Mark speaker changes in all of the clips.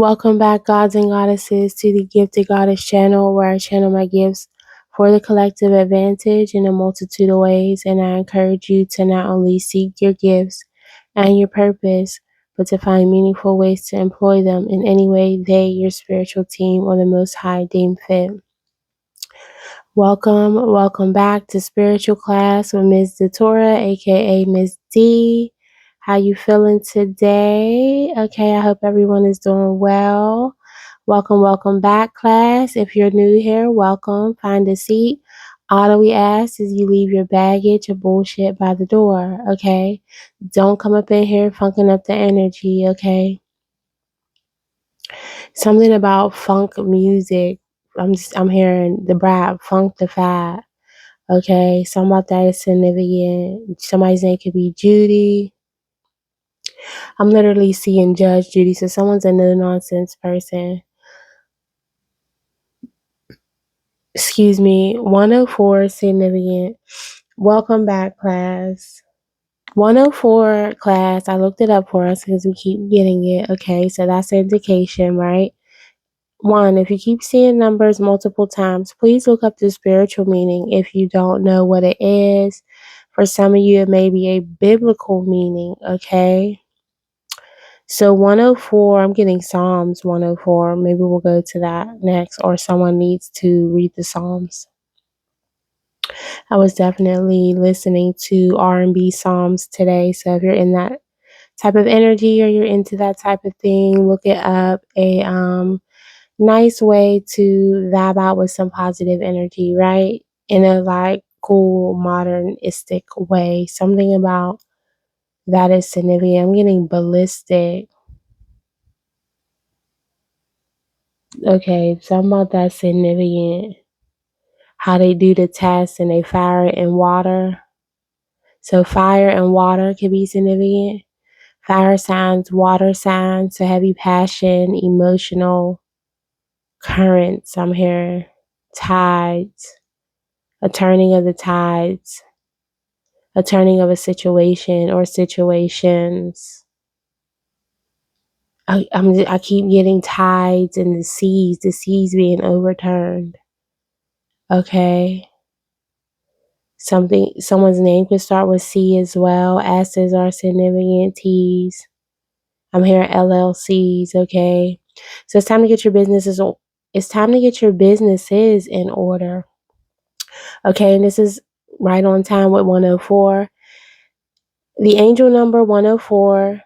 Speaker 1: Welcome back, gods and goddesses, to the Gifted Goddess channel, where I channel my gifts for the collective advantage in a multitude of ways. And I encourage you to not only seek your gifts and your purpose, but to find meaningful ways to employ them in any way they, your spiritual team, or the Most High deem fit. Welcome back to spiritual class with Ms. Datora, aka Ms. D. How you feeling today? Okay, I hope everyone is doing well. Welcome back, class. If you're new here, welcome. Find a seat. All we ask is you leave your baggage or bullshit by the door, okay? Don't come up in here funking up the energy, okay? Something about funk music. I'm hearing the brap, funk the fat. Okay, something about that is significant. Somebody's name could be Judy. I'm literally seeing Judge Judy, so someone's a no nonsense person. Excuse me, 104 significant. Welcome back, class. 104 class, I looked it up for us because we keep getting it. Okay, so that's an indication, right? One, if you keep seeing numbers multiple times, please look up the spiritual meaning if you don't know what it is. For some of you, it may be a biblical meaning, okay? So 104, I'm getting Psalms 104. Maybe we'll go to that next, or someone needs to read the Psalms. I was definitely listening to R&B Psalms today, so if you're in that type of energy or you're into that type of thing, look it up. A nice way to vibe out with some positive energy, right? In a like cool, modernistic way. Something about that is significant. I'm getting ballistic. Okay, something about that significant. How they do the test and they fire it in water. So fire and water could be significant. Fire signs, water signs, so heavy passion, emotional currents. I'm hearing tides, a turning of the tides, a turning of a situation or situations. I keep getting tides and the seas being overturned. Okay. Someone's name could start with C as well. S's are significant. T's. I'm hearing LLCs. Okay. So it's time to get your businesses. It's time to get your businesses in order. Okay, and this is right on time with 104. The angel number 104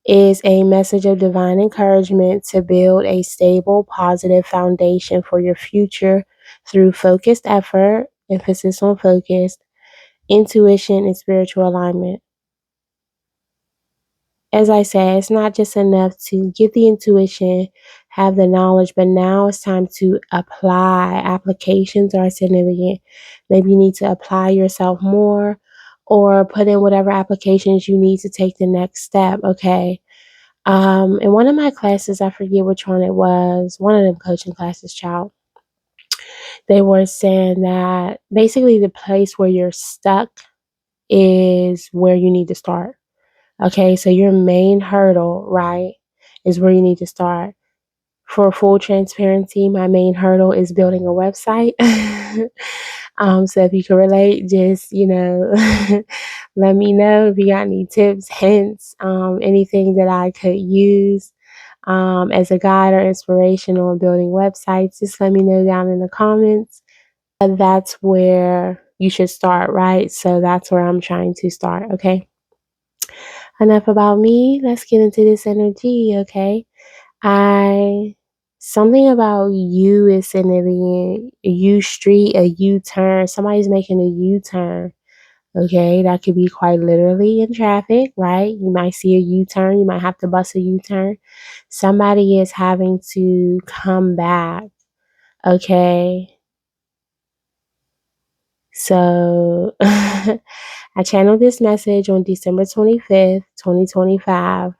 Speaker 1: is a message of divine encouragement to build a stable, positive foundation for your future through focused effort, emphasis on focused, intuition, and spiritual alignment. As I said, it's not just enough to get the intuition, have the knowledge, but now it's time to apply. Applications are significant. Maybe you need to apply yourself more or put in whatever applications you need to take the next step, okay? In one of my classes, I forget which one it was, one of them coaching classes, child, they were saying that basically the place where you're stuck is where you need to start. Okay, so your main hurdle, right, is where you need to start. For full transparency, my main hurdle is building a website. So if you can relate, just, let me know if you got any tips, hints, anything that I could use as a guide or inspiration on building websites. Just let me know down in the comments. That's where you should start, right? So that's where I'm trying to start, okay? Enough about me. Let's get into this energy, okay? Something about you is significant. A U street, a U-turn. Somebody's making a U-turn, okay? That could be quite literally in traffic, right? You might see a U-turn. You might have to bust a U-turn. Somebody is having to come back, okay? So I channeled this message on December 25th, 2025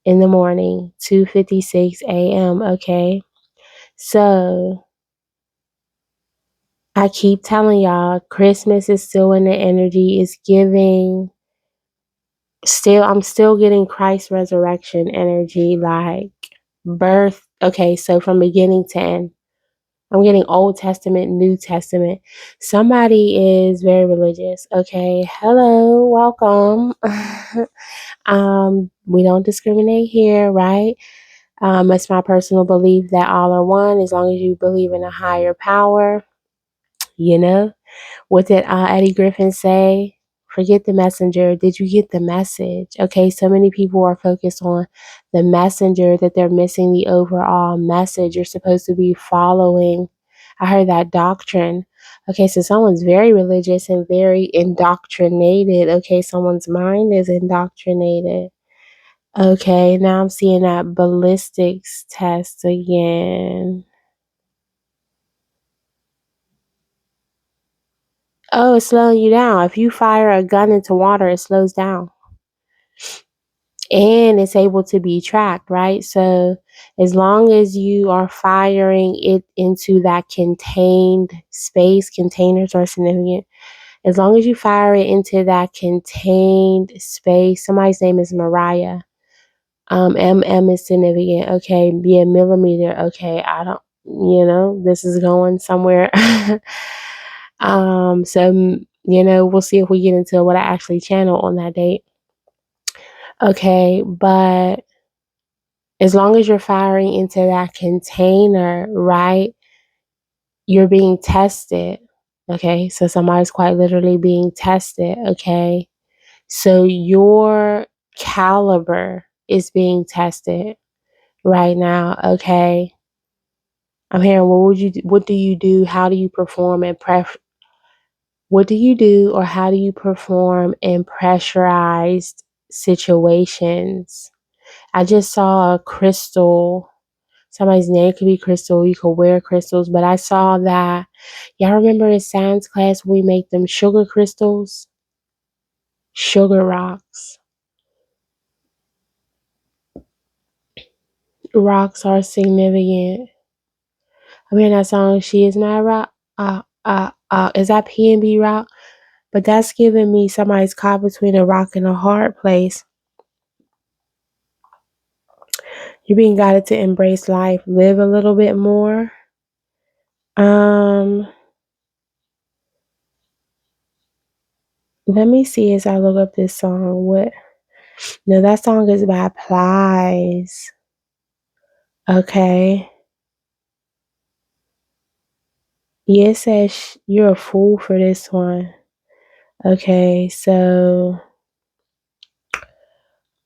Speaker 1: in the morning, 2:56 a.m., okay? So I keep telling y'all, Christmas is still in the energy. It's giving I'm still getting Christ resurrection energy, like birth. Okay, so from beginning to end. I'm getting Old Testament, New Testament. Somebody is very religious. Okay, hello, welcome. We don't discriminate here, right? It's my personal belief that all are one as long as you believe in a higher power, you know. What did Eddie Griffin say? Forget the messenger. Did you get the message? Okay, so many people are focused on the messenger that they're missing the overall message you're supposed to be following. I heard that doctrine. Okay, so someone's very religious and very indoctrinated. Okay, someone's mind is indoctrinated. Okay, now I'm seeing that ballistics test again. Oh, it's slowing you down. If you fire a gun into water, it slows down. And it's able to be tracked, right? So as long as you are firing it into that contained space, containers are significant. As long as you fire it into that contained space, somebody's name is Mariah. MM is significant. Okay, be a millimeter. Okay, I don't, this is going somewhere. So we'll see if we get into what I actually channel on that date. Okay, but as long as you're firing into that container, right, you're being tested. Okay, so somebody's quite literally being tested. Okay, so your caliber is being tested right now. Okay, I'm hearing what do you do? How do you perform and what do you do or how do you perform in pressurized situations? I just saw a crystal. Somebody's name could be Crystal. You could wear crystals, but I saw that. Y'all remember in science class we make them sugar crystals? Sugar rocks. Rocks are significant. I mean that song, She Is My Rock. Is that P&B Rock? But that's giving me somebody's caught between a rock and a hard place. You're being guided to embrace life, live a little bit more. Let me see as I look up this song. No, that song is by Plies. Okay. Yeah, it says you're a fool for this one. Okay, so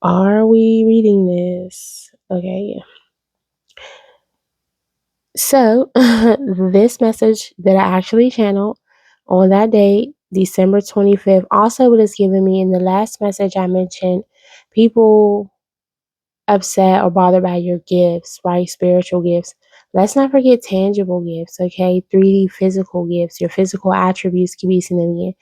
Speaker 1: are we reading this? Okay, yeah. So this message that I actually channeled on that date, December 25th, also what it's given me in the last message I mentioned, people upset or bothered by your gifts, right? Spiritual gifts. Let's not forget tangible gifts, okay? 3D physical gifts. Your physical attributes can be significant.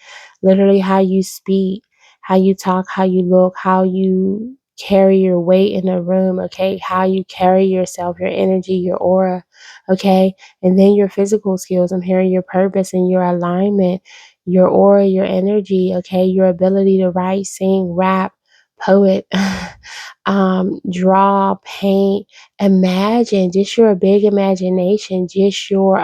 Speaker 1: Literally how you speak, how you talk, how you look, how you carry your weight in a room, okay? How you carry yourself, your energy, your aura, okay? And then your physical skills. I'm hearing your purpose and your alignment, your aura, your energy, okay? Your ability to write, sing, rap, poet. Draw, paint, imagine, just your big imagination, just your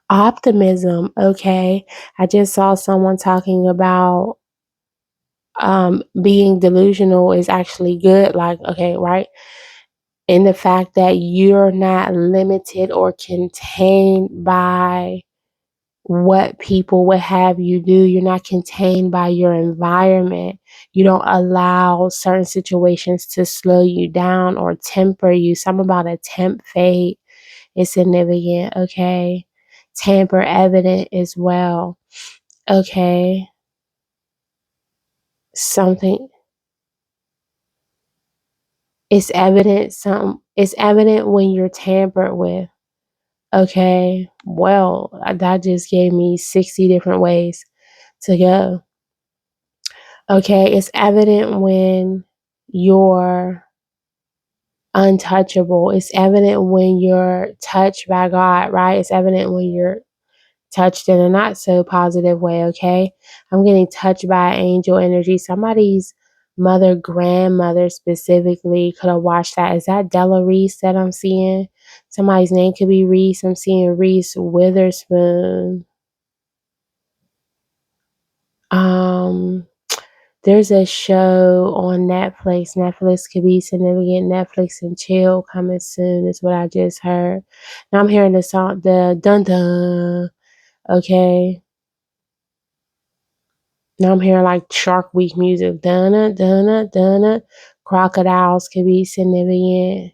Speaker 1: optimism. Okay, I just saw someone talking about being delusional is actually good, like, okay, right, in the fact that you're not limited or contained by what people would have you do. You're not contained by your environment. You don't allow certain situations to slow you down or temper you. Something about a temp fate is significant, okay? Tamper evident as well, okay? Something it's evident when you're tampered with, okay? Well, that just gave me 60 different ways to go. Okay, it's evident when you're untouchable. It's evident when you're touched by God, right? It's evident when you're touched in a not so positive way, okay? I'm getting touched by angel energy. Somebody's mother, grandmother specifically could have watched that. Is that Della Reese that I'm seeing? Somebody's name could be Reese. I'm seeing Reese Witherspoon. Um, there's a show on Netflix. Netflix could be significant. Netflix and chill coming soon is what I just heard. Now I'm hearing the song, the dun dun. Okay. Now I'm hearing like Shark Week music. Dunna, dunna, dunna. Crocodiles could be significant.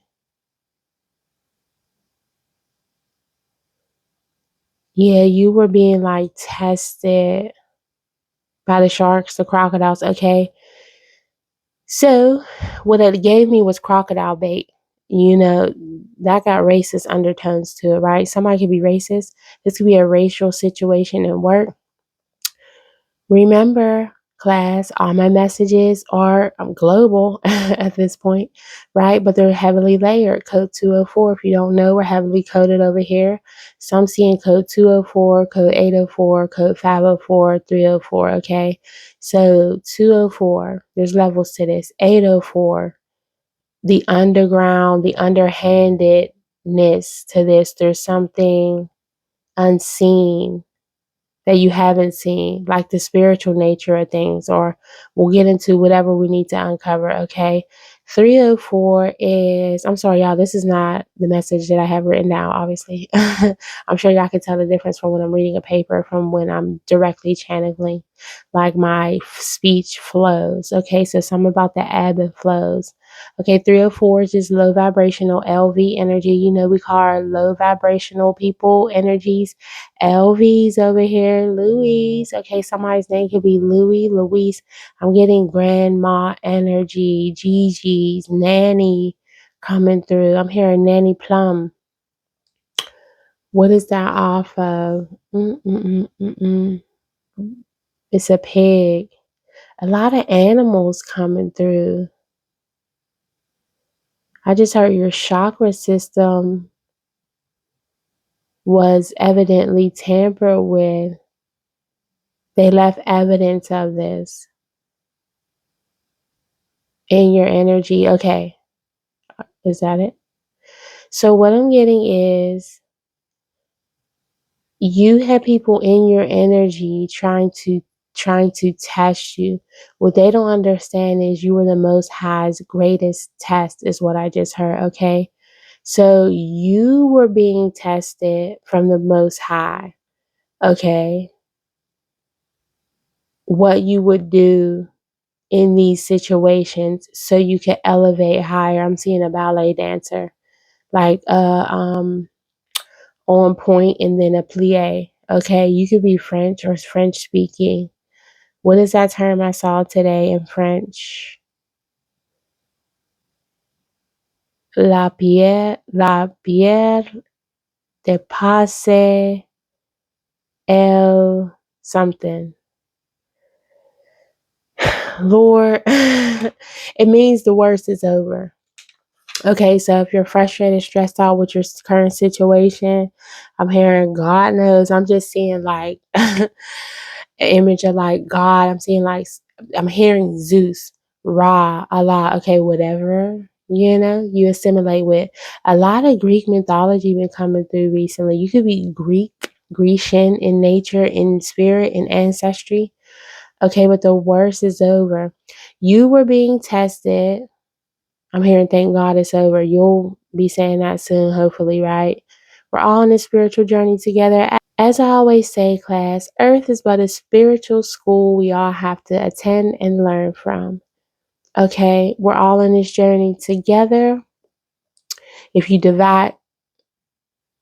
Speaker 1: Yeah, you were being like tested by the sharks, the crocodiles. Okay. So what it gave me was crocodile bait. You know, that got racist undertones to it, right? Somebody could be racist. This could be a racial situation at work. Remember, class, all my messages are global at this point, right? But they're heavily layered. Code 204, if you don't know, we're heavily coded over here. So I'm seeing code 204, code 804, code 504, 304, okay? So 204, there's levels to this. 804, the underground, the underhandedness to this. There's something unseen that you haven't seen, like the spiritual nature of things, or we'll get into whatever we need to uncover, okay? 304 is, I'm sorry, y'all, this is not the message that I have written down, obviously. I'm sure y'all can tell the difference from when I'm reading a paper from when I'm directly channeling, like my speech flows, okay? So something about the ebb and flows. Okay, 304 is just low vibrational LV energy. You know, we call our low vibrational people energies LV's over here, Louise. Okay, somebody's name could be Louis, Louise. I'm getting grandma energy, Gigi's, Nanny coming through. I'm hearing Nanny Plum. What is that off of? Mm-mm-mm-mm-mm. It's a pig. A lot of animals coming through. I just heard your chakra system was evidently tampered with. They left evidence of this in your energy. Okay, is that it? So what I'm getting is you have people in your energy trying to test you. What they don't understand is you are the most high's greatest test is what I just heard, okay? So you were being tested from the most high, okay? What you would do in these situations so you could elevate higher. I'm seeing a ballet dancer, like on point and then a plie. Okay, you could be French or French speaking. What is that term I saw today in French? La pierre dépasse el something. Lord, it means the worst is over. Okay, so if you're frustrated, stressed out with your current situation, I'm hearing God knows. I'm just seeing like an image of like God. I'm seeing like, I'm hearing Zeus, Ra, Allah. Okay, whatever, you assimilate with. A lot of Greek mythology been coming through recently. You could be Grecian in nature, in spirit, in ancestry. Okay, but the worst is over. You were being tested. I'm hearing thank God it's over. You'll be saying that soon, hopefully, right? We're all on this spiritual journey together. As I always say, class, Earth is but a spiritual school we all have to attend and learn from. Okay, we're all on this journey together. If you divide,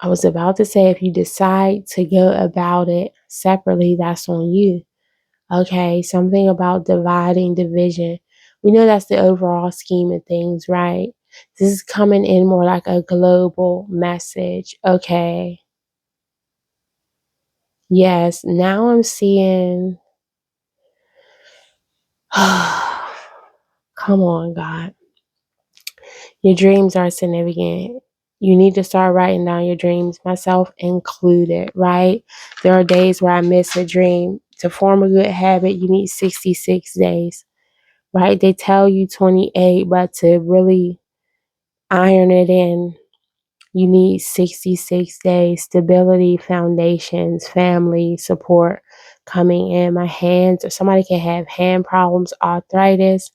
Speaker 1: I was about to say, if you decide to go about it separately, that's on you. Okay, something about dividing division. We know that's the overall scheme of things, right? This is coming in more like a global message. Okay. Yes, now I'm seeing. Come on, God. Your dreams are significant. You need to start writing down your dreams, myself included, right? There are days where I miss a dream. To form a good habit, you need 66 days, right? They tell you 28, but to really iron it in, you need 66 days. Stability, foundations, family, support coming in. My hands, or somebody can have hand problems, arthritis.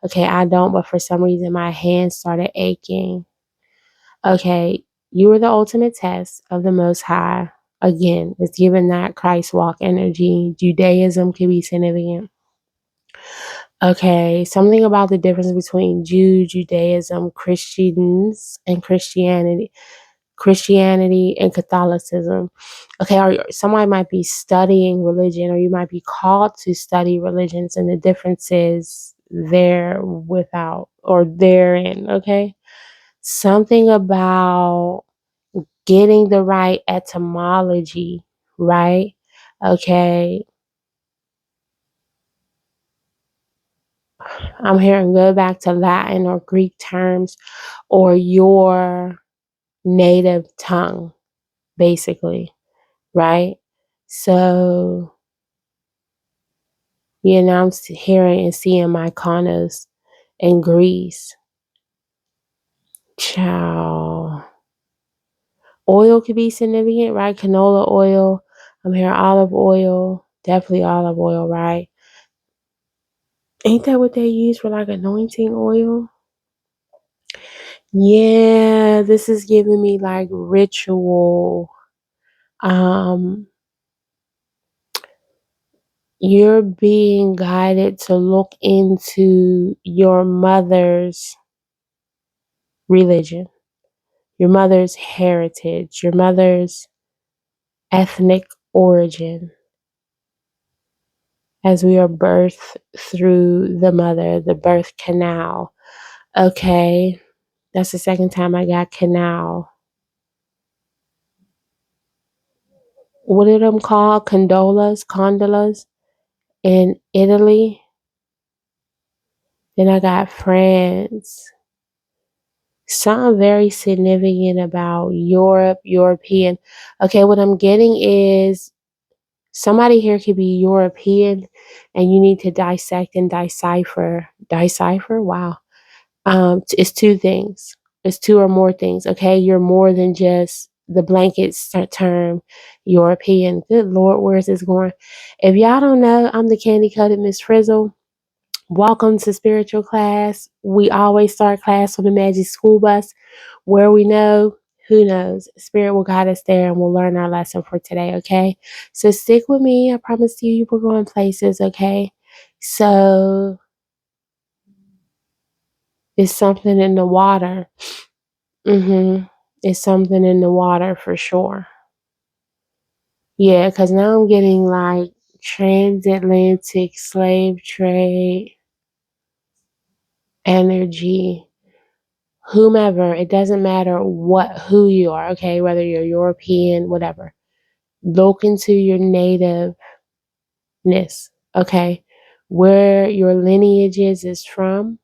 Speaker 1: Okay, I don't, but for some reason my hands started aching. Okay, you are the ultimate test of the Most High. Again, it's given that Christ walk energy. Judaism can be significant. Okay, something about the difference between Judaism, Christians, and Christianity and Catholicism. Okay, or somebody might be studying religion, or you might be called to study religions, and the differences there without or therein. Okay, something about getting the right etymology, right? Okay, I'm hearing go back to Latin or Greek terms or your native tongue, basically, right? So, I'm hearing and seeing Mykonos in Greece. Ciao. Oil could be significant, right? Canola oil. I'm hearing olive oil. Definitely olive oil, right? Ain't that what they use for like anointing oil? Yeah, this is giving me like ritual. Um, you're being guided to look into your mother's religion, your mother's heritage, your mother's ethnic origin, as we are birthed through the mother, the birth canal. Okay, that's the second time I got canal. What are them called? Condolas in Italy. Then I got France. Something very significant about Europe, European. Okay, what I'm getting is somebody here could be European and you need to dissect and decipher. Decipher? Wow. It's two things. It's two or more things. Okay, you're more than just the blanket term European. Good Lord, where's this going? If y'all don't know, I'm the candy coated Miss Frizzle. Welcome to spiritual class. We always start class on the Magic School Bus. Where we know, who knows? Spirit will guide us there and we'll learn our lesson for today, okay? So stick with me. I promise you, we're going places, okay? So it's something in the water. It's something in the water for sure. Yeah, because now I'm getting like transatlantic slave trade energy. Whomever, it doesn't matter who you are, okay? Whether you're European, whatever. Look into your nativeness, okay? Where your lineage is from,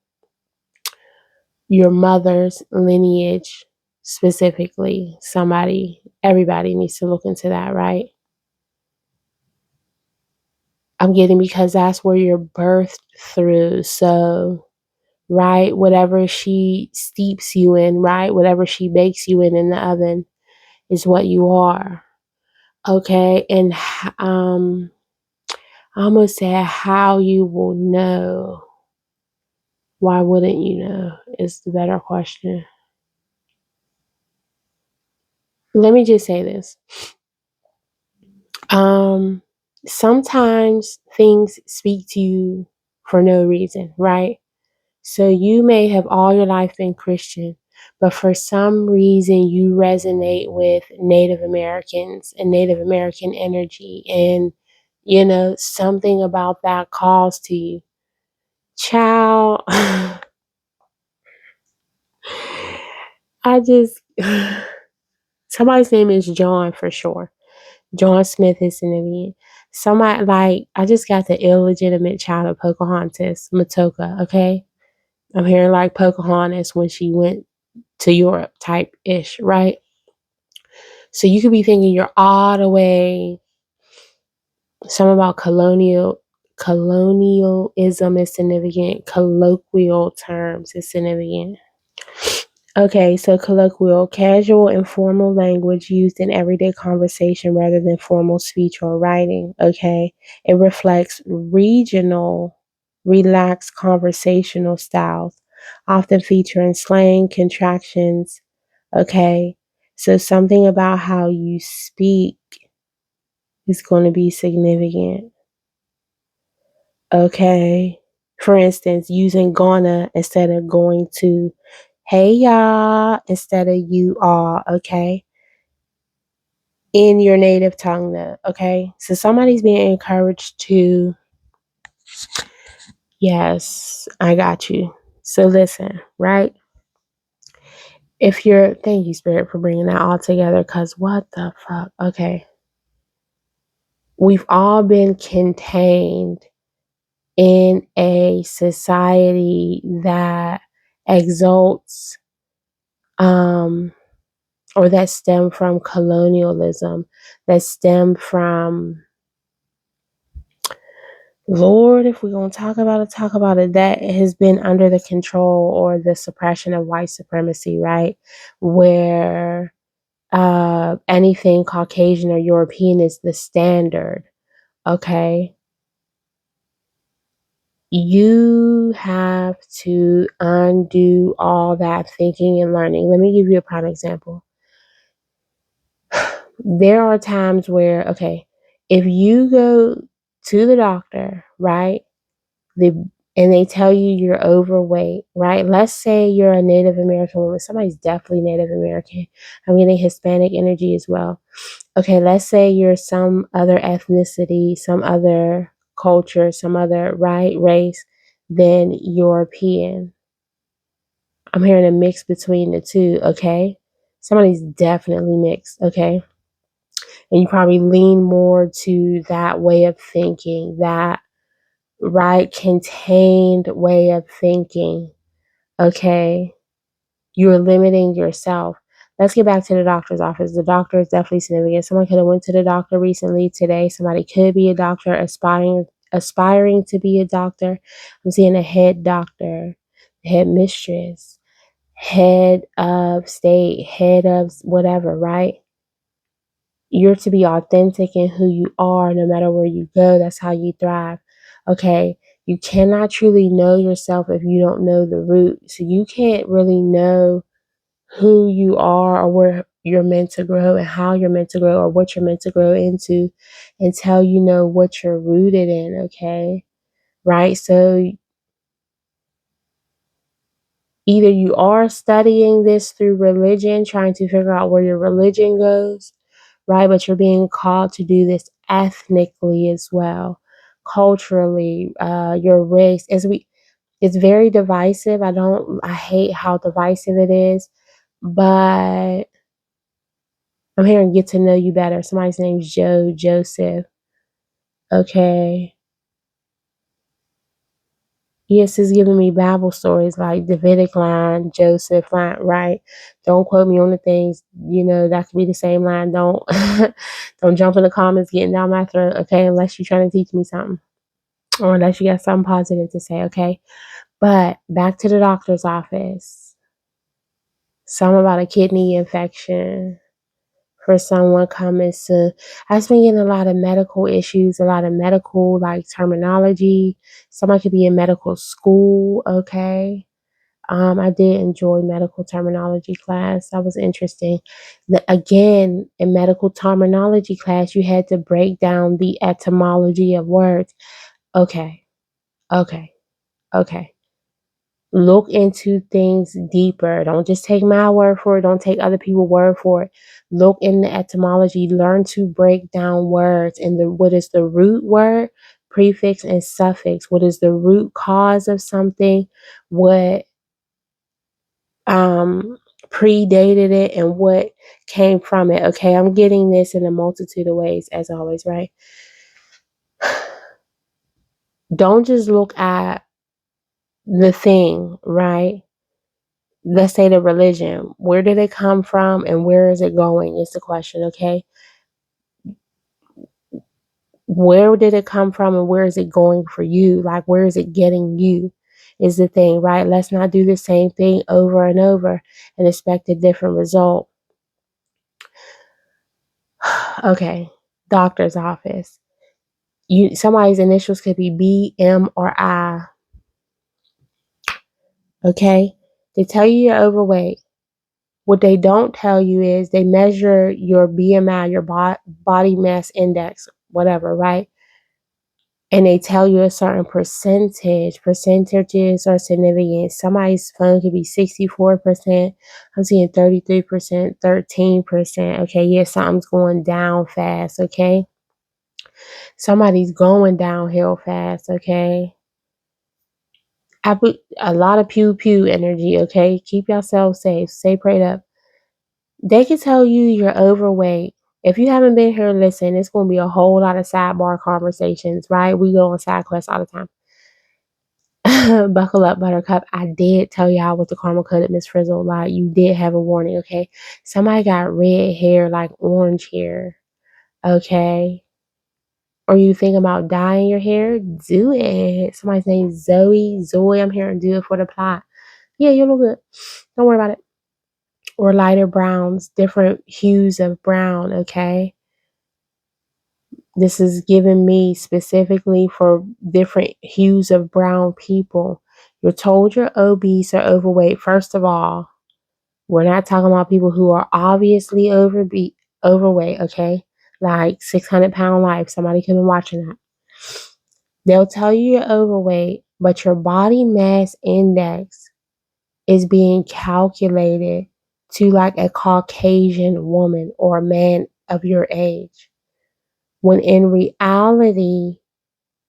Speaker 1: your mother's lineage specifically. Everybody needs to look into that, right? I'm getting because that's where you're birthed through. So, right, whatever she steeps you in, right, whatever she bakes you in the oven is what you are. Okay, and I almost said how you will know. Why wouldn't you know? Is the better question. Let me just say this. Um, Sometimes things speak to you for no reason, right? So you may have all your life been Christian, but for some reason you resonate with Native Americans and Native American energy, and something about that calls to you. Child, I just somebody's name is John for sure. John Smith is significant. Somebody like I just got the illegitimate child of Pocahontas, Matoka, okay? I'm hearing like Pocahontas when she went to Europe type ish, right? So you could be thinking you're all the way. Something about colonialism is significant. Colloquial terms is significant. Okay, so colloquial, casual, informal language used in everyday conversation rather than formal speech or writing. Okay, it reflects regional, relaxed conversational styles, often featuring slang, contractions. Okay, so something about how you speak is going to be significant. Okay, for instance, using gonna instead of going to. Hey y'all, instead of you are, okay? In your native tongue, though, okay? So somebody's being encouraged to, yes, I got you. So listen, right? If you're, thank you, Spirit, for bringing that all together, because what the fuck? Okay. We've all been contained in a society that exalts, um, or that stem from colonialism, that stem from, Lord, if we're going to talk about it, that has been under the control or the suppression of white supremacy, right? Where anything Caucasian or European is the standard, okay? You have to undo all that thinking and learning. Let me give you a prime example. There are times where, okay, if you go to the doctor, right, they, and they tell you you're overweight, right? Let's say you're a Native American woman. Somebody's definitely Native American. I'm getting Hispanic energy as well. Okay, let's say you're some other ethnicity, some other culture, some other, right, race than European. I'm hearing a mix between the two, okay? Somebody's definitely mixed, okay? And you probably lean more to that way of thinking, that right contained way of thinking. Okay, you're limiting yourself. Let's get back to the doctor's office. The doctor is definitely significant. Someone could have went to the doctor recently today. Somebody could be a doctor, aspiring to be a doctor. I'm seeing a head doctor, head mistress, head of state, head of whatever, right? You're to be authentic in who you are no matter where you go. That's how you thrive. Okay. You cannot truly know yourself if you don't know the root. So you can't really know who you are or where you're meant to grow and how you're meant to grow or what you're meant to grow into until you know what you're rooted in. Okay. Right. So either you are studying this through religion, trying to figure out where your religion goes, right? But you're being called to do this ethnically as well, culturally, your race. It's very divisive. I hate how divisive it is, but I'm here and get to know you better. Somebody's name's Joseph. Okay. Yes, it's giving me Bible stories like Davidic line, Joseph line, right? Don't quote me on the things, that could be the same line. Don't don't jump in the comments getting down my throat, okay, unless you're trying to teach me something. Or unless you got something positive to say, okay? But back to the doctor's office. Something about a kidney infection for someone coming soon. I've been getting a lot of medical issues, a lot of medical like terminology. Somebody could be in medical school, okay? I did enjoy medical terminology class. That was interesting. Again, in medical terminology class, you had to break down the etymology of words. Okay, okay, okay. Look into things deeper. Don't just take my word for it. Don't take other people's word for it. Look in the etymology. Learn to break down words and what is the root word, prefix, and suffix. What is the root cause of something? What predated it and what came from it. Okay, I'm getting this in a multitude of ways, as always, right? Don't just look at the thing, right? let's say the religion, where did it come from and where is it going is the question, okay? Where did it come from and where is it going for you? Like, where is it getting you is the thing, right? Let's not do the same thing over and over and expect a different result. Okay, doctor's office. Somebody's initials could be B, M, or I. Okay, they tell you you're overweight. What they don't tell you is they measure your BMI, your body mass index, whatever, right? And they tell you a certain percentage. Percentages are significant. Somebody's phone could be 64%. I'm seeing 33%, 13%. Okay, yeah, something's going down fast, okay? Somebody's going downhill fast, okay? I put a lot of pew pew energy, okay? Keep yourself safe. Stay prayed up. They can tell you you're overweight. If you haven't been here, listen, it's going to be a whole lot of sidebar conversations, right? We go on side quests all the time. Buckle up, Buttercup. I did tell y'all with the caramel coated Miss Frizzle, like, you did have a warning, okay? Somebody got red hair, like orange hair, okay? Or you think about dyeing your hair? Do it. Somebody's name Zoe. Zoe, I'm here and do it for the plot. Yeah, you look good. Don't worry about it. Or lighter browns, different hues of brown, okay? This is given me specifically for different hues of brown people. You're told you're obese or overweight. First of all, we're not talking about people who are obviously overweight, okay? Like 600-pound life. Somebody could be watching that. They'll tell you you're overweight, but your body mass index is being calculated to like a Caucasian woman or a man of your age. When in reality,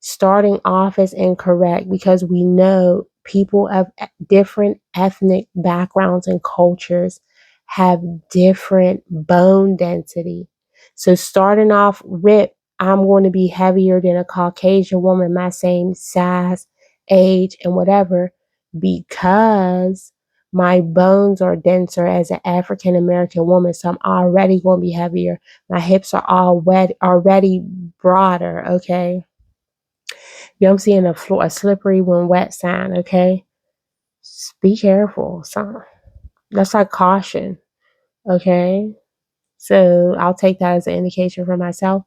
Speaker 1: starting off is incorrect because we know people of different ethnic backgrounds and cultures have different bone density. So starting off ripped, I'm going to be heavier than a Caucasian woman my same size, age, and whatever because my bones are denser as an African American woman. So I'm already going to be heavier. My hips are already broader, okay? You know, I'm seeing a slippery when wet sign, okay? Just be careful, son. That's like caution, okay? So I'll take that as an indication for myself.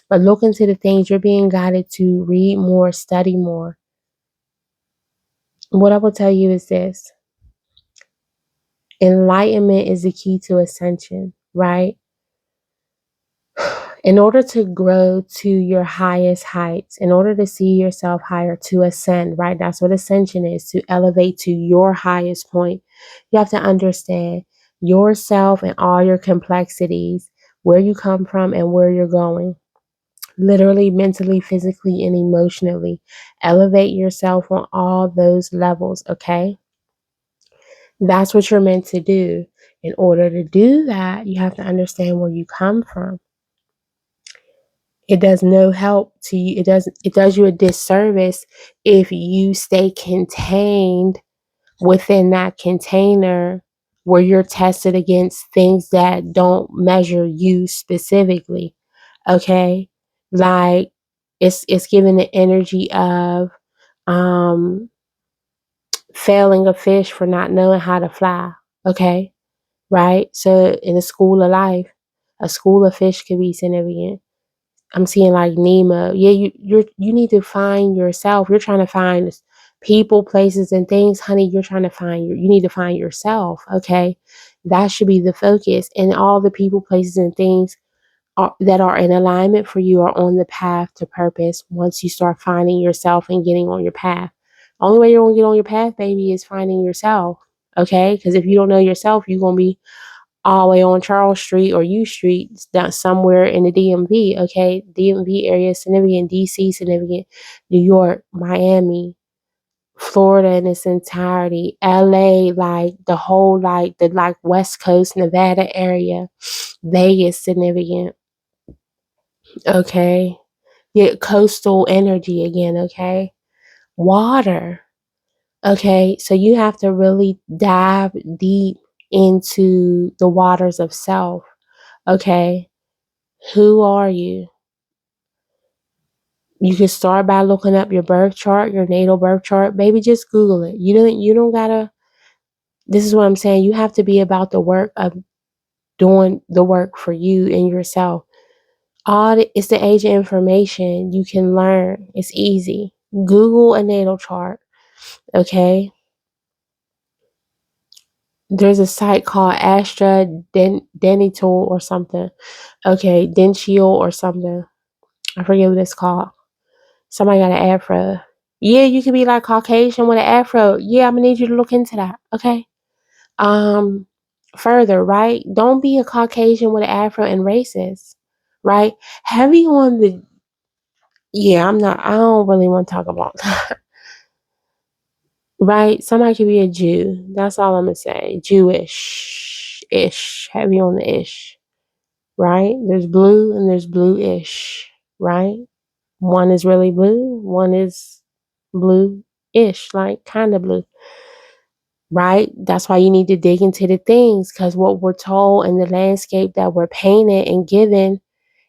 Speaker 1: But look into the things you're being guided to read more, study more. What I will tell you is this: enlightenment is the key to ascension, right? In order to grow to your highest heights, in order to see yourself higher, to ascend, right? That's what ascension is, to elevate to your highest point. You have to understand yourself and all your complexities, where you come from and where you're going. Literally, mentally, physically, and emotionally. Elevate yourself on all those levels, okay? That's what you're meant to do. In order to do that, you have to understand where you come from. It does no help to you. It does you a disservice if you stay contained within that container where you're tested against things that don't measure you specifically. Okay? Like it's given the energy of um failing a fish for not knowing how to fly. Okay? Right? So in a school of life, a school of fish could be significant. I'm seeing like Nemo. Yeah, you need to find yourself. You're trying to find people, places, and things, honey. You're trying to find you need to find yourself. Okay, that should be the focus. And all the people, places, and things that are in alignment for you are on the path to purpose. Once you start finding yourself and getting on your path, only way you're gonna get on your path, baby, is finding yourself. Okay, because if you don't know yourself, you're gonna be all the way on Charles Street or U Street, down somewhere in the DMV, okay? DMV area is significant, DC significant, New York, Miami, Florida in its entirety, LA, like the whole the West Coast, Nevada area, Vegas significant, okay? Yeah, coastal energy again, okay? Water. Okay, so you have to really dive deep into the waters of self. Okay, who are you? You can start by looking up your birth chart, your natal birth chart. Baby, just Google it. You don't gotta. This is what I'm saying. You have to be about the work of doing the work for you and yourself. It's the age of information. You can learn. It's easy. Google a natal chart. Okay. There's a site called Astra Denital or something. Okay, Dential or something. I forget what it's called. Somebody got an afro. Yeah, you could be like Caucasian with an afro. Yeah, I'm gonna need you to look into that. Okay. Um, Further, right? Don't be a Caucasian with an afro and racist, right? Heavy on the yeah, I'm not. I don't really want to talk about that, right? Somebody could be a Jew. That's all I'm gonna say. Jewish ish. Heavy on the ish, right? There's blue and there's blue ish, right? One is really blue. One is blue ish, like kind of blue, right? That's why you need to dig into the things because what we're told in the landscape that we're painted and given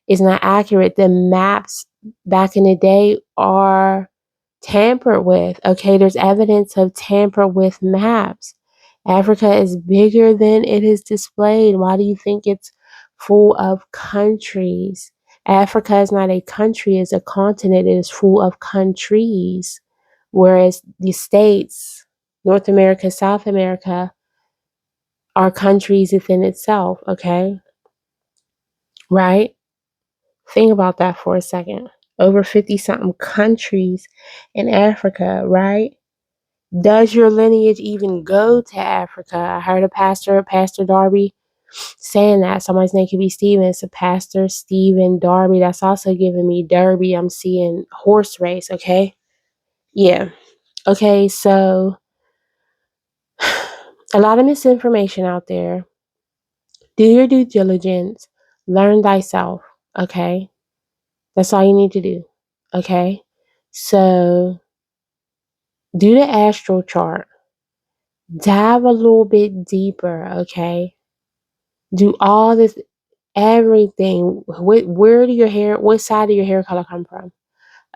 Speaker 1: is not accurate. The maps back in the day are tampered with. Okay, there's evidence of tamper with maps. Africa is bigger than it is displayed. Why do you think it's full of countries? Africa is not a country, it's a continent. It is full of countries. Whereas the states, North America, South America, are countries within itself, okay? Right? Think about that for a second. Over 50 something countries in Africa, right? Does your lineage even go to Africa? I heard a pastor, Pastor Darby, saying that. Somebody's name could be Stephen. It's a Pastor Stephen Darby. That's also giving me Derby. I'm seeing horse race, okay? Yeah. Okay, so a lot of misinformation out there. Do your due diligence. Learn thyself, okay? That's all you need to do, okay? So do the astral chart. Dive a little bit deeper, okay? Do all this, everything. Where do your hair, what side of your hair color come from?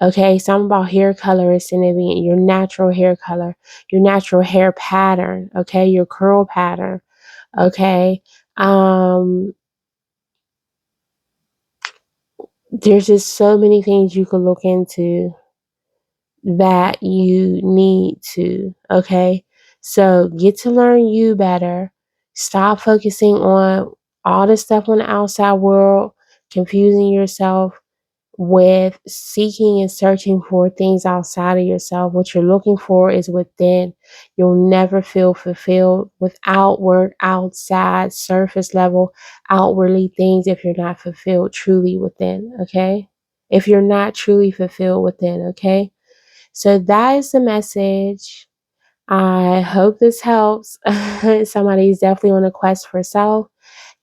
Speaker 1: Okay, something about hair color is significant. Your natural hair color, your natural hair pattern, okay, your curl pattern, okay. Um, there's just so many things you could look into that you need to, okay? So get to learn you better. Stop focusing on all the stuff on the outside world, confusing yourself with seeking and searching for things outside of yourself. What you're looking for is within. You'll never feel fulfilled with outward, outside, surface level, outwardly things if you're not fulfilled truly within, okay? If you're not truly fulfilled within, okay? So that is the message. I hope this helps. Somebody's definitely on a quest for self.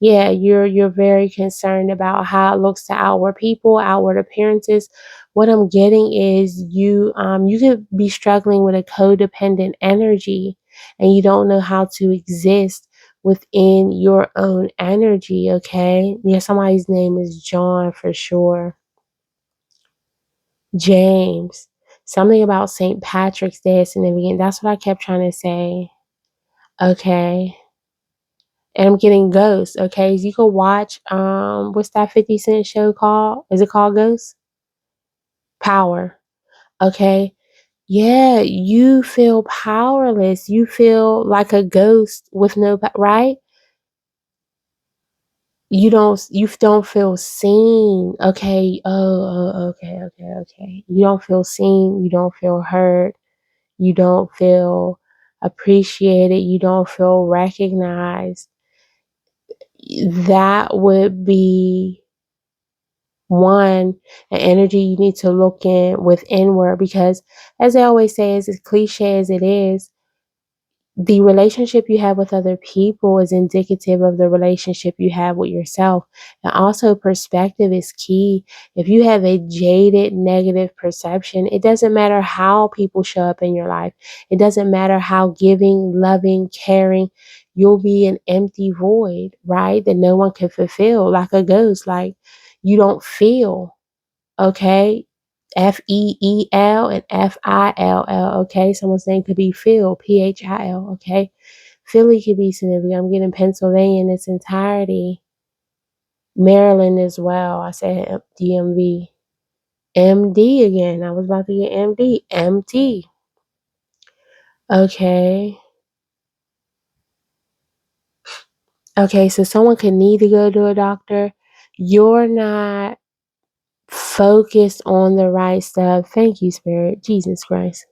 Speaker 1: Yeah, you're very concerned about how it looks to outward people, outward appearances. What I'm getting is you could be struggling with a codependent energy and you don't know how to exist within your own energy, okay? Yeah, somebody's name is John for sure. James. Something about St. Patrick's Day is significant. That's what I kept trying to say. Okay. And I'm getting Ghost. Okay. So you can watch what's that 50 Cent show called? Is it called Ghost? Power. Okay. Yeah, you feel powerless. You feel like a ghost with no right? You don't feel seen. Okay. Okay. You don't feel seen. You don't feel heard. You don't feel appreciated, you don't feel recognized, that would be one, an energy you need to look in with inward because as I always say, as cliche as it is, the relationship you have with other people is indicative of the relationship you have with yourself. And also, perspective is key. If you have a jaded, negative perception, it doesn't matter how people show up in your life. It doesn't matter how giving, loving, caring, you'll be an empty void, right? That no one can fulfill, like a ghost, like you don't feel. Okay. Feel and Fill. Okay. Someone's name could be Phil, Phil. Okay. Philly could be significant. I'm getting Pennsylvania in its entirety. Maryland as well. I said DMV. MD again. I was about to get MD. MT. Okay. Okay. So someone could need to go to a doctor. You're not focused on the right stuff. Thank you, Spirit. Jesus Christ.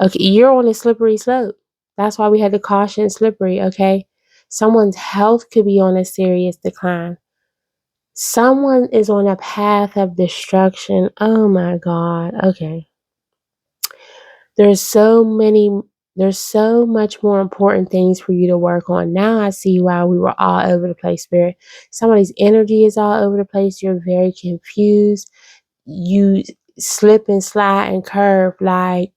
Speaker 1: Okay, you're on a slippery slope. That's why we had to caution slippery, okay? Someone's health could be on a serious decline. Someone is on a path of destruction. Oh my God. Okay. There's so many, there's so much more important things for you to work on. Now I see why we were all over the place, Spirit. Somebody's energy is all over the place. You're very confused. You slip and slide and curve like,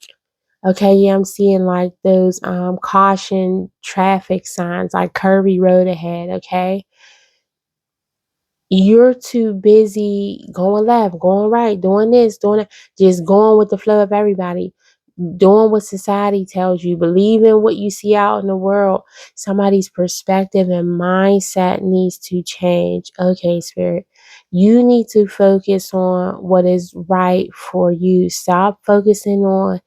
Speaker 1: okay, yeah, I'm seeing like those caution traffic signs, like curvy road ahead, okay? You're too busy going left, going right, doing this, doing that, just going with the flow of everybody, doing what society tells you, believing what you see out in the world. Somebody's perspective and mindset needs to change. Okay, Spirit. You need to focus on what is right for you. Stop focusing on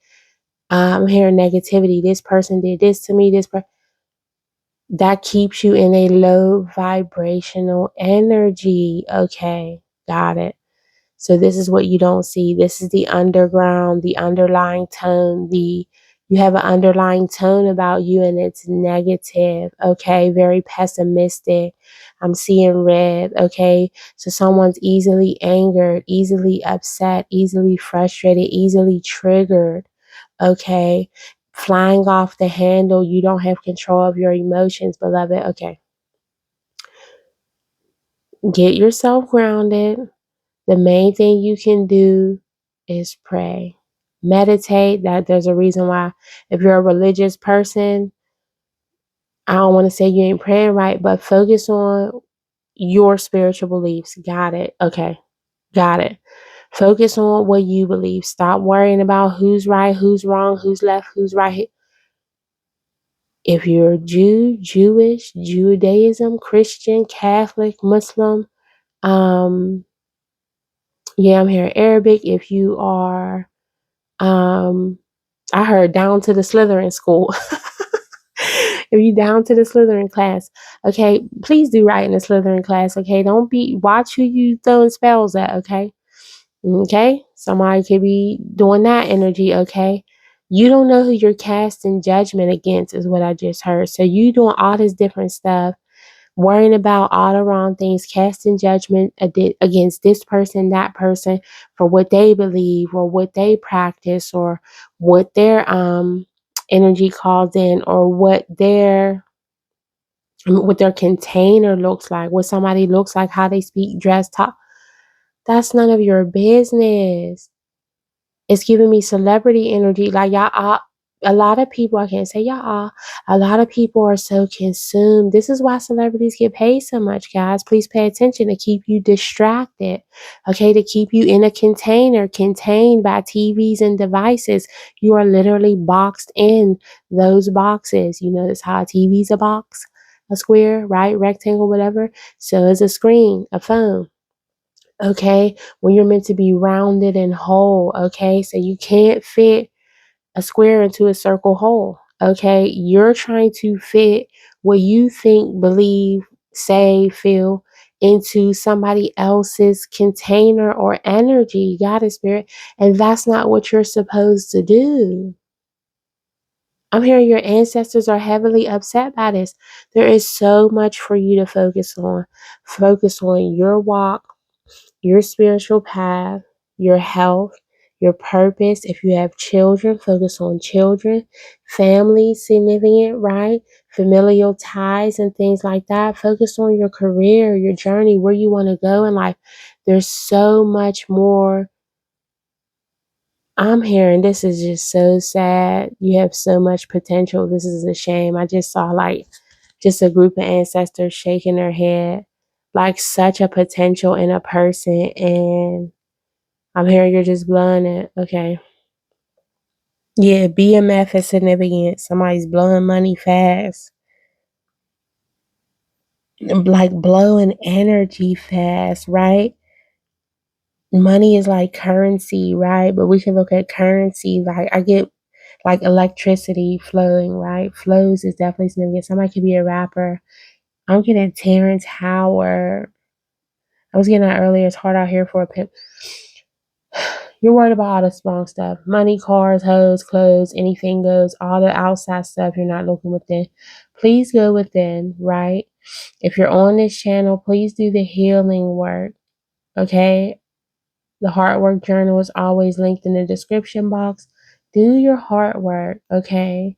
Speaker 1: I'm hearing negativity. This person did this to me. That keeps you in a low vibrational energy. Okay, got it. So this is what you don't see. This is the underground, the underlying tone. You have an underlying tone about you, and it's negative. Okay, very pessimistic. I'm seeing red. Okay, so someone's easily angered, easily upset, easily frustrated, easily triggered. Okay. Flying off the handle. You don't have control of your emotions, beloved. Okay. Get yourself grounded. The main thing you can do is pray. Meditate. That there's a reason why if you're a religious person, I don't want to say you ain't praying right, but focus on your spiritual beliefs. Got it. Okay. Got it. Focus on what you believe. Stop worrying about who's right, who's wrong, who's left, who's right. If you're Jew, Jewish, Judaism, Christian, Catholic, Muslim, um, yeah, I'm here Arabic. If you are, I heard down to the Slytherin school. If you down to the Slytherin class, okay, please do right in the Slytherin class, okay? Don't watch who you throwing spells at, okay? Okay? Somebody could be doing that energy, okay? You don't know who you're casting judgment against, is what I just heard. So you doing all this different stuff, worrying about all the wrong things, casting judgment against this person, that person, for what they believe or what they practice or what their energy calls in or what their container looks like, what somebody looks like, how they speak, dress, talk. That's none of your business. It's giving me celebrity energy. Like a lot of people, I can't say y'all, a lot of people are so consumed. This is why celebrities get paid so much, guys. Please pay attention to keep you distracted. Okay, to keep you in a container, contained by TVs and devices. You are literally boxed in those boxes. You notice how a TV's a box, a square, right? Rectangle, whatever. So is a screen, a phone. Okay, when you're meant to be rounded and whole. Okay, so you can't fit a square into a circle hole. Okay, you're trying to fit what you think, believe, say, feel into somebody else's container or energy, God is spirit, and that's not what you're supposed to do. I'm hearing your ancestors are heavily upset by this. There is so much for you to focus on. Focus on your walk, your spiritual path, your health, your purpose. If you have children, focus on children, family, significant, right? Familial ties and things like that. Focus on your career, your journey, where you want to go in life. There's so much more. I'm hearing this is just so sad. You have so much potential. This is a shame. I just saw like just a group of ancestors shaking their head, like such a potential in a person. And I'm hearing you're just blowing it. Okay. Yeah, BMF is significant. Somebody's blowing money fast. Like blowing energy fast, right? Money is like currency, right? But we can look at currency. Like I get like electricity flowing, right? Flows is definitely significant. Somebody could be a rapper. I'm getting Terrence Howard. I was getting that earlier. It's hard out here for a pimp. You're worried about all the small stuff. Money, cars, hoes, clothes, anything goes. All the outside stuff, you're not looking within. Please go within, right? If you're on this channel, please do the healing work, okay? The heart work journal is always linked in the description box. Do your heart work, okay?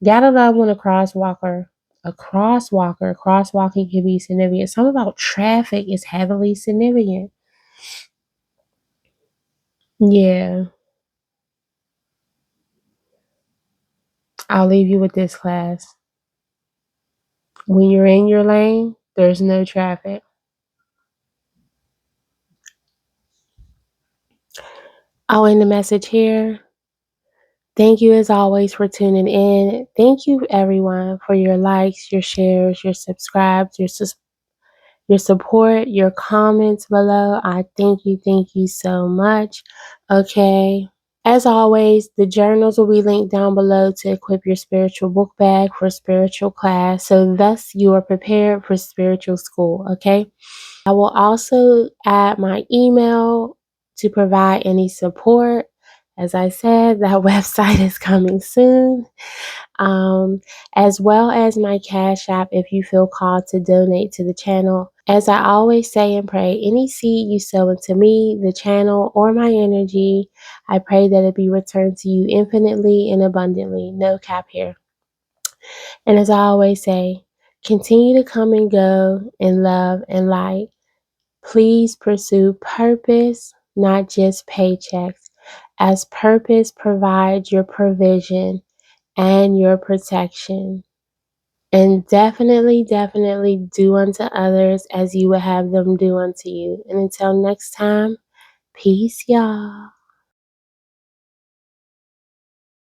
Speaker 1: Gotta love when a crosswalker. Crosswalking can be significant. Something about traffic is heavily significant. Yeah. I'll leave you with this, class. When you're in your lane, there's no traffic. I'll end the message here. Thank you as always for tuning in. Thank you everyone for your likes, your shares, your subscribes, your support, your comments below. I thank you so much. Okay. As always, the journals will be linked down below to equip your spiritual book bag for spiritual class. So thus you are prepared for spiritual school. Okay. I will also add my email to provide any support. As I said, that website is coming soon. As well as my Cash App if you feel called to donate to the channel. As I always say and pray, any seed you sow into me, the channel, or my energy, I pray that it be returned to you infinitely and abundantly. No cap here. And as I always say, continue to come and go in love and light. Please pursue purpose, not just paychecks, as purpose provides your provision and your protection. And definitely do unto others as you would have them do unto you. And until next time, peace, y'all.